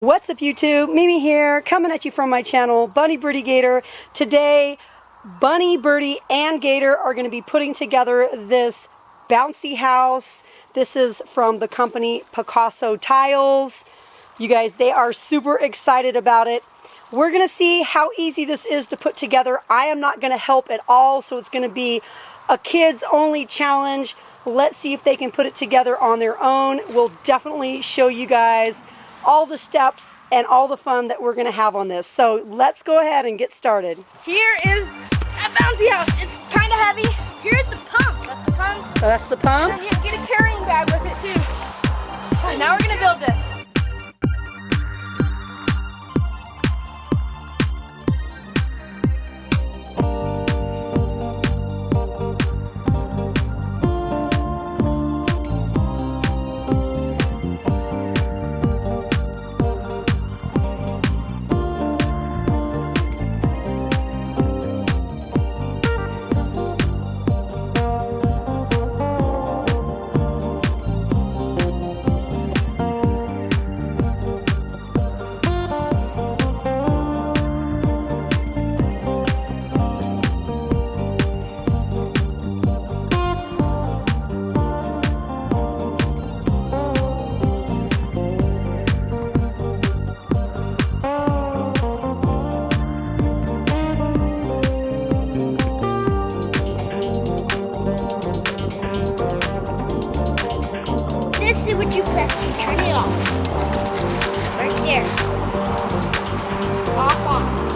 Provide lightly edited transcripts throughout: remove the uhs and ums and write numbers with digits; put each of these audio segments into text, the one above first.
What's up, YouTube? Mimi here, coming at you from my channel, Bunny, Birdy, Gator. Today, Bunny, Birdy, and Gator are going to be putting together this bouncy house. This is from the company Picasso tiles. You guys, they are super excited about it. We're going to see how easy this is to put together. I am not going to help at all, so it's going to be a kids-only challenge. Let's see if they can put it together on their own. We'll definitely show you guys all the steps and all the fun that we're going to have on this. So let's go ahead and get started. Here is a bouncy house. It's kind of heavy. Here's the pump. That's the pump. Oh, that's the pump? And you get a carrying bag with it too. And now we're going to build this. This is what you press to turn it off. Right there. Off, off.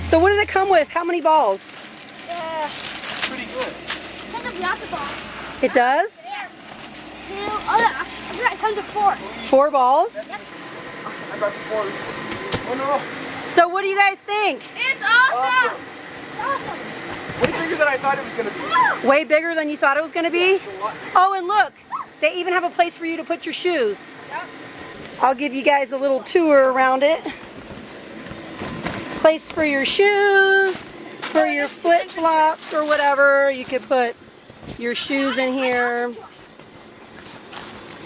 So what did it come with? How many balls? Pretty good. It comes with lots of balls. It does? There. 2. Oh, yeah. I forgot it comes with 4. 4 balls? Yep. I got the 4. Oh no. So what do you guys think? It's awesome. Awesome. It's awesome. Way bigger than I thought it was going to be. Way bigger than you thought it was going to be? It's a lot bigger. Oh, and look, they even have a place for you to put your shoes. Yep. I'll give you guys a little tour around it. Place for your shoes, for your flip-flops or whatever. You could put your shoes in here. No,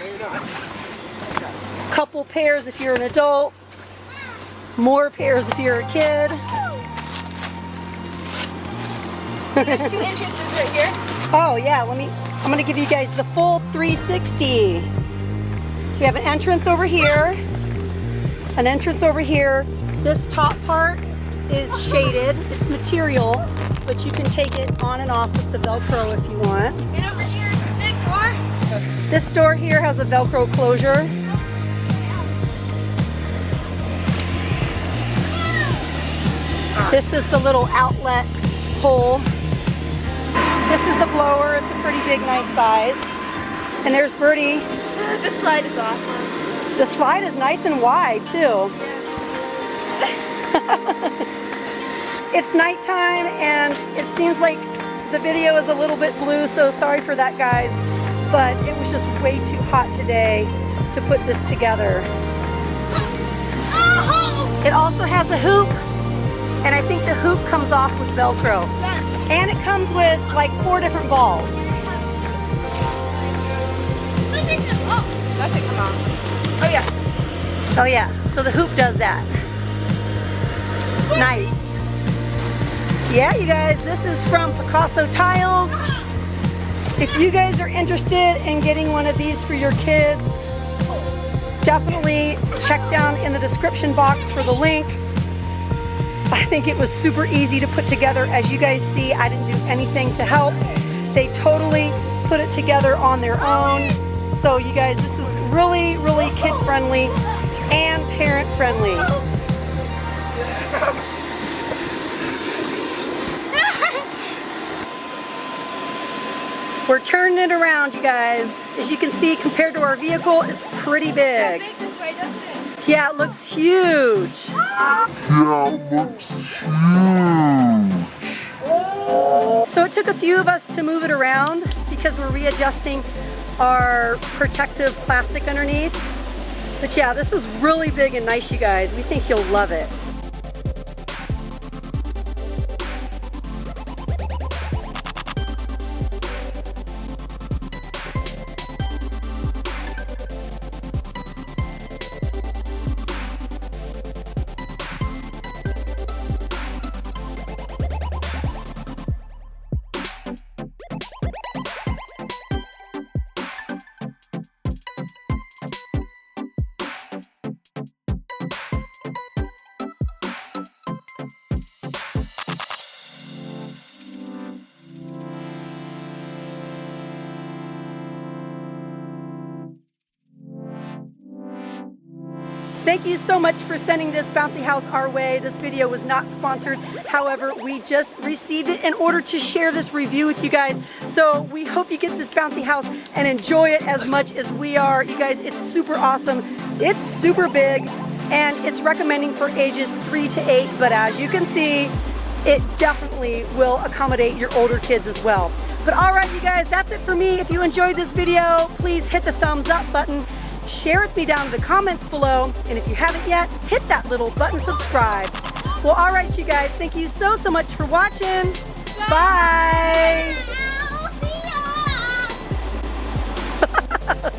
you're not. Couple pairs if you're an adult. More pairs if you're a kid. There's 2 entrances right here. Oh yeah, I'm gonna give you guys the full 360. We have an entrance over here, an entrance over here. This top part is shaded, it's material, but you can take it on and off with the Velcro if you want. And over here is a big door. This door here has a Velcro closure. This is the little outlet hole. This is the blower, it's a pretty big, nice size. And there's Birdy. This slide is awesome. The slide is nice and wide too. It's nighttime and it seems like the video is a little bit blue, so sorry for that, guys. But it was just way too hot today to put this together. It also has a hoop, and I think the hoop comes off with Velcro. Yes. And it comes with like 4 different balls. Oh, doesn't come on. Oh yeah. Oh yeah, so the hoop does that. Nice. Yeah, you guys, this is from Picasso Tiles. If you guys are interested in getting one of these for your kids, definitely check down in the description box for the link. I think it was super easy to put together. As you guys see, I didn't do anything to help. They totally put it together on their own. So you guys, this is really, really kid friendly and parent friendly. We're turning it around, you guys. As you can see, compared to our vehicle, it's pretty big. It's so big this way, doesn't it? Yeah, it looks huge. So it took a few of us to move it around because we're readjusting our protective plastic underneath. But yeah, this is really big and nice, you guys. We think you'll love it. Thank you so much for sending this bouncy house our way. This video was not sponsored. However, we just received it in order to share this review with you guys. So we hope you get this bouncy house and enjoy it as much as we are. You guys, it's super awesome. It's super big and it's recommending for ages 3 to 8. But as you can see, it definitely will accommodate your older kids as well. But all right, you guys, that's it for me. If you enjoyed this video, please hit the thumbs up button. Share with me down in the comments below, and if you haven't yet, hit that little button subscribe. Well, all right, you guys, thank you so much for watching. Bye. Bye.